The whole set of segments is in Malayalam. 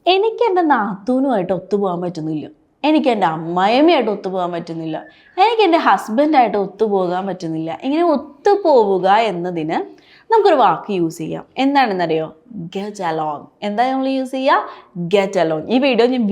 എനിക്ക് എൻ്റെ നാത്തൂനുമായിട്ട് ഒത്തുപോകാൻ പറ്റുന്നില്ല, എനിക്ക് എൻ്റെ അമ്മായിയമ്മയായിട്ട് ഒത്തുപോകാൻ പറ്റുന്നില്ല, എനിക്ക് എൻ്റെ ഹസ്ബൻഡായിട്ട് ഒത്തുപോകാൻ പറ്റുന്നില്ല. ഇങ്ങനെ ഒത്തുപോവുക എന്നതിന് നമുക്കൊരു വാക്ക് യൂസ് ചെയ്യാം. എന്താണെന്നറിയോ? Get along. എന്താ നമ്മൾ യൂസ് ചെയ്യുക? Get along. ഈ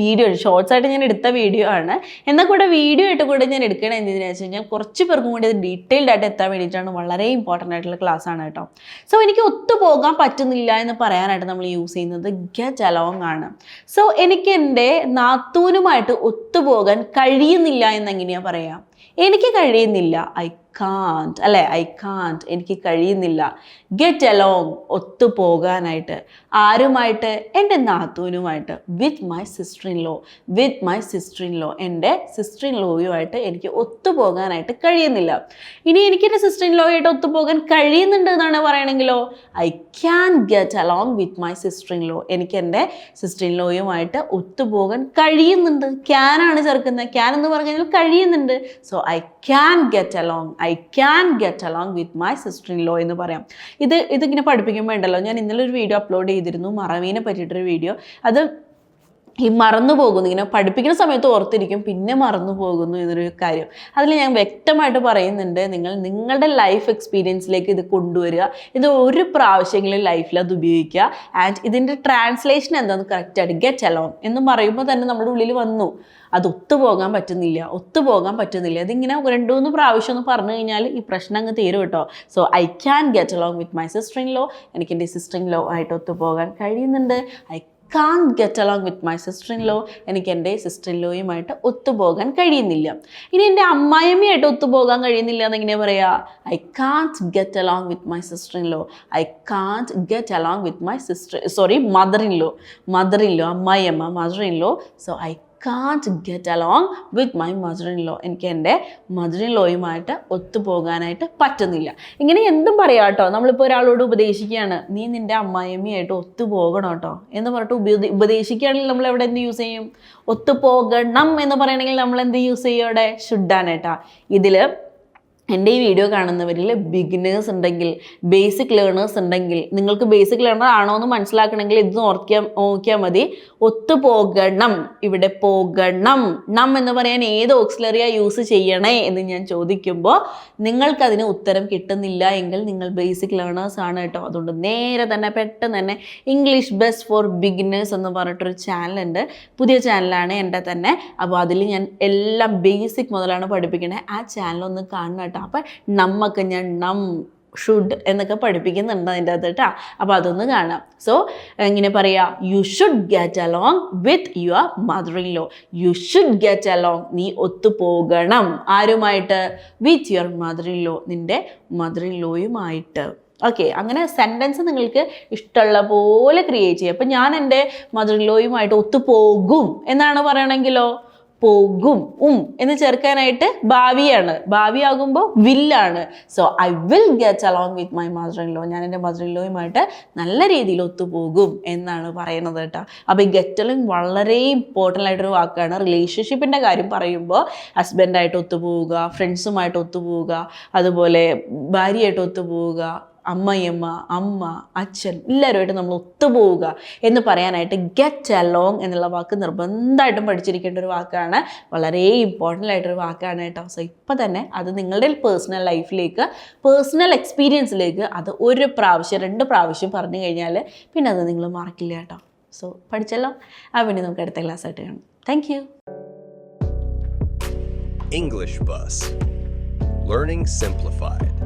വീഡിയോ ഷോർട്സ് ആയിട്ട് ഞാൻ എടുത്ത വീഡിയോ ആണ്. എന്നാൽ കൂടെ വീഡിയോ ആയിട്ട് കൂടെ ഞാൻ എടുക്കണം എന്തിനാണെന്ന് വെച്ച് കഴിഞ്ഞാൽ കുറച്ച് പേർക്കും കൂടി ഇത് ഡീറ്റെയിൽഡ് ആയിട്ട് എത്താൻ വേണ്ടിയിട്ടാണ്. വളരെ ഇമ്പോർട്ടൻ്റ് ആയിട്ടുള്ള ക്ലാസ് ആണ് കേട്ടോ. സോ എനിക്ക് ഒത്തുപോകാൻ പറ്റുന്നില്ല എന്ന് പറയാനായിട്ട് നമ്മൾ യൂസ് ചെയ്യുന്നത് ഗെറ്റ് അലോങ് ആണ്. സോ എനിക്ക് എൻ്റെ നാത്തൂനുമായിട്ട് ഒത്തുപോകാൻ കഴിയുന്നില്ല എന്നെങ്ങനെയാണ് പറയാം? എനിക്ക് കഴിയുന്നില്ല, ഐ കാൻറ്റ്, അല്ലേ? ഐ കാൻറ്റ്, എനിക്ക് കഴിയുന്നില്ല. ഗെറ്റ് അലോങ്, ഒത്തുപോകാനായിട്ട്. ആരുമായിട്ട്? എൻ്റെ നാത്തൂനുമായിട്ട്. With my sister in law. With my sister in law. എൻ്റെ സിസ്റ്റർ ഇൻ ലോയുമായിട്ട് എനിക്ക് ഒത്തുപോകാനായിട്ട് കഴിയുന്നില്ല. ഇനി എനിക്ക് എൻ്റെ സിസ്റ്റർ ഇൻ ലോയായിട്ട് ഒത്തുപോകാൻ കഴിയുന്നുണ്ട് എന്നാണ് പറയണമെങ്കിലോ, I can get along with my sister in law. എനിക്ക് എൻ്റെ സിസ്റ്റർ ഇൻ ലോയുമായിട്ട് ഒത്തുപോകാൻ കഴിയുന്നുണ്ട്. ക്യാനാണ് ചേർക്കുന്നത്. ക്യാൻ എന്ന് പറഞ്ഞു കഴിഞ്ഞാൽ കഴിയുന്നുണ്ട്. So I can get along, I can get along with my sister in law എന്ന് പറയാം. ഇതിങ്ങനെ പഠിപ്പിക്കുമ്പോൾ ഉണ്ടല്ലോ, ഞാൻ ഇന്നലെ ഒരു വീഡിയോ അപ്ലോഡ് ചെയ്തിരുന്നു മറവീനെ പറ്റിയിട്ടൊരു വീഡിയോ. അത് ഈ മറന്നു പോകുന്നു, ഇങ്ങനെ പഠിപ്പിക്കുന്ന സമയത്ത് ഓർത്തിരിക്കും, പിന്നെ മറന്നു പോകുന്നു എന്നൊരു കാര്യം. അതിൽ ഞാൻ വ്യക്തമായിട്ട് പറയുന്നുണ്ട്, നിങ്ങളുടെ ലൈഫ് എക്സ്പീരിയൻസിലേക്ക് ഇത് കൊണ്ടുവരിക. ഇത് ഒരു പ്രാവശ്യമെങ്കിലും ലൈഫിൽ അത് ഉപയോഗിക്കുക. ആൻഡ് ഇതിൻ്റെ ട്രാൻസ്ലേഷൻ എന്താണെന്ന് കറക്റ്റായിട്ട് ഗെറ്റ് അലോങ് എന്ന് പറയുമ്പോൾ തന്നെ നമ്മുടെ ഉള്ളിൽ വന്നു, അത് ഒത്തുപോകാൻ പറ്റുന്നില്ല. ഇതിങ്ങനെ 2-3 പ്രാവശ്യം ഒന്ന് പറഞ്ഞു കഴിഞ്ഞാൽ ഈ പ്രശ്നം അങ്ങ് തീരും കേട്ടോ. So I can get along with my sister in law. എനിക്ക് എൻ്റെ സിസ്റ്റർ ഇൻ ലോ ആയിട്ട് ഒത്തുപോകാൻ കഴിയുന്നുണ്ട്. I can't get along with my sister in law. എനിക്ക് എൻ്റെ സിസ്റ്റർ ഇൻ ലോയുമായിട്ട് ഒത്തുപോകാൻ കഴിയുന്നില്ല. ഇനി എൻ്റെ അമ്മായിയമ്മയായിട്ട് ഒത്തുപോകാൻ കഴിയുന്നില്ല എന്നെങ്ങനെയാണ് പറയുക? I can't get along with my sister in law. I can't get along with my mother in law. അമ്മായിയമ്മ, mother in law. So I can't get along with my mother in law. എനിക്ക് എൻ്റെ മദർ ഇൻ ലോയുമായിട്ട് ഒത്തുപോകാനായിട്ട് പറ്റുന്നില്ല. ഇങ്ങനെ എന്തും പറയാം കേട്ടോ. നമ്മളിപ്പോൾ ഒരാളോട് ഉപദേശിക്കുകയാണ്, നീ നിൻ്റെ അമ്മായിയമ്മയായിട്ട് ഒത്തുപോകണം കേട്ടോ എന്ന് പറഞ്ഞിട്ട് ഉപദേശിക്കുകയാണെങ്കിൽ നമ്മൾ എവിടെ എന്ത് യൂസ് ചെയ്യും? ഒത്തുപോകണം എന്ന് പറയണമെങ്കിൽ നമ്മൾ എന്ത് യൂസ് ചെയ്യും? അവിടെ ഷുഡാണ് കേട്ടോ. ഇതിൽ എൻ്റെ ഈ വീഡിയോ കാണുന്നവരിൽ ബിഗിനേഴ്സ് ഉണ്ടെങ്കിൽ, ബേസിക് ലേണേഴ്സ് ഉണ്ടെങ്കിൽ, നിങ്ങൾക്ക് ബേസിക് ലേണർ ആണോ എന്ന് മനസ്സിലാക്കണമെങ്കിൽ ഇത് നോക്കിയാൽ മതി. ഒത്തുപോകണം, ഇവിടെ പോകണം, നം എന്ന് പറയാൻ ഏത് ഓക്സിലറിയാണ് യൂസ് ചെയ്യണേ എന്ന് ഞാൻ ചോദിക്കുമ്പോൾ നിങ്ങൾക്കതിന് ഉത്തരം കിട്ടുന്നില്ല എങ്കിൽ നിങ്ങൾ ബേസിക് ലേണേഴ്സ് ആണ് കേട്ടോ. അതുകൊണ്ട് നേരെ തന്നെ പെട്ടെന്ന് തന്നെ ഇംഗ്ലീഷ് ബെസ്റ്റ് ഫോർ ബിഗിനേഴ്സ് എന്ന് പറഞ്ഞിട്ടൊരു ചാനലുണ്ട്. പുതിയ ചാനലാണ് എൻ്റെ തന്നെ. അപ്പോൾ അതിൽ ഞാൻ എല്ലാം ബേസിക് മുതലാണ് പഠിപ്പിക്കണേ. ആ ചാനലൊന്ന് കാണണം കേട്ടോ. അപ്പം നമുക്ക് ഞാൻ ഷുഡ് എന്നൊക്കെ പഠിപ്പിക്കുന്നുണ്ട് അതിൻ്റെ അകത്ത് കേട്ടോ. അപ്പോൾ അതൊന്ന് കാണാം. സോ എങ്ങനെ പറയാ? You should get along with your mother in law. You should get along, നീ ഒത്തുപോകണം. ആരുമായിട്ട്? With your mother in law, നിൻ്റെ മദർ ഇൻ ലോയുമായിട്ട്. ഓക്കെ, അങ്ങനെ സെൻറ്റൻസ് നിങ്ങൾക്ക് ഇഷ്ടമുള്ള പോലെ ക്രിയേറ്റ് ചെയ്യുക. അപ്പം ഞാൻ എൻ്റെ മദർ ഇൻ ലോയുമായിട്ട് ഒത്തുപോകും എന്നാണ് പറയണമെങ്കിലോ, പോകും എന്ന് ചേർക്കാനായിട്ട് ഭാവിയാണ്. ഭാവിയാകുമ്പോൾ വില്ലാണ്. So I will get along with my mother in law. ഞാൻ എൻ്റെ മദർ ഇൻ ലോയുമായിട്ട് നല്ല രീതിയിൽ ഒത്തുപോകും എന്നാണ് പറയുന്നത് കേട്ടോ. അപ്പോൾ ഈ ഗെറ്റ് അലോങ് വളരെ ഇമ്പോർട്ടൻ്റ് ആയിട്ടൊരു വാക്കാണ്. റിലേഷൻഷിപ്പിൻ്റെ കാര്യം പറയുമ്പോൾ ഹസ്ബൻഡായിട്ട് ഒത്തുപോവുക, ഫ്രണ്ട്സുമായിട്ട് ഒത്തുപോവുക, അതുപോലെ ഭാര്യയായിട്ട് ഒത്തുപോവുക, അമ്മയമ്മ, അമ്മ, അച്ഛൻ എല്ലാവരുമായിട്ട് നമ്മൾ ഒത്തുപോവുക എന്ന് പറയാനായിട്ട് ഗെറ്റ് അലോങ് എന്നുള്ള വാക്ക് നിർബന്ധമായിട്ടും പഠിച്ചിരിക്കേണ്ട ഒരു വാക്കാണ്. വളരെ ഇമ്പോർട്ടൻ്റ് ആയിട്ടൊരു വാക്കാണ് കേട്ടോ. സോ ഇപ്പം തന്നെ അത് നിങ്ങളുടെ പേഴ്സണൽ ലൈഫിലേക്ക്, പേഴ്സണൽ എക്സ്പീരിയൻസിലേക്ക് അത് 1 പ്രാവശ്യം 2 പ്രാവശ്യം പറഞ്ഞു കഴിഞ്ഞാൽ പിന്നെ അത് നിങ്ങൾ മറക്കില്ല കേട്ടോ. സോ പഠിച്ചല്ലോ. ആ വേണ്ടി നമുക്ക് അടുത്ത ക്ലാസ് ആയിട്ട് കാണാം. Thank you. English Bus. Learning Simplified.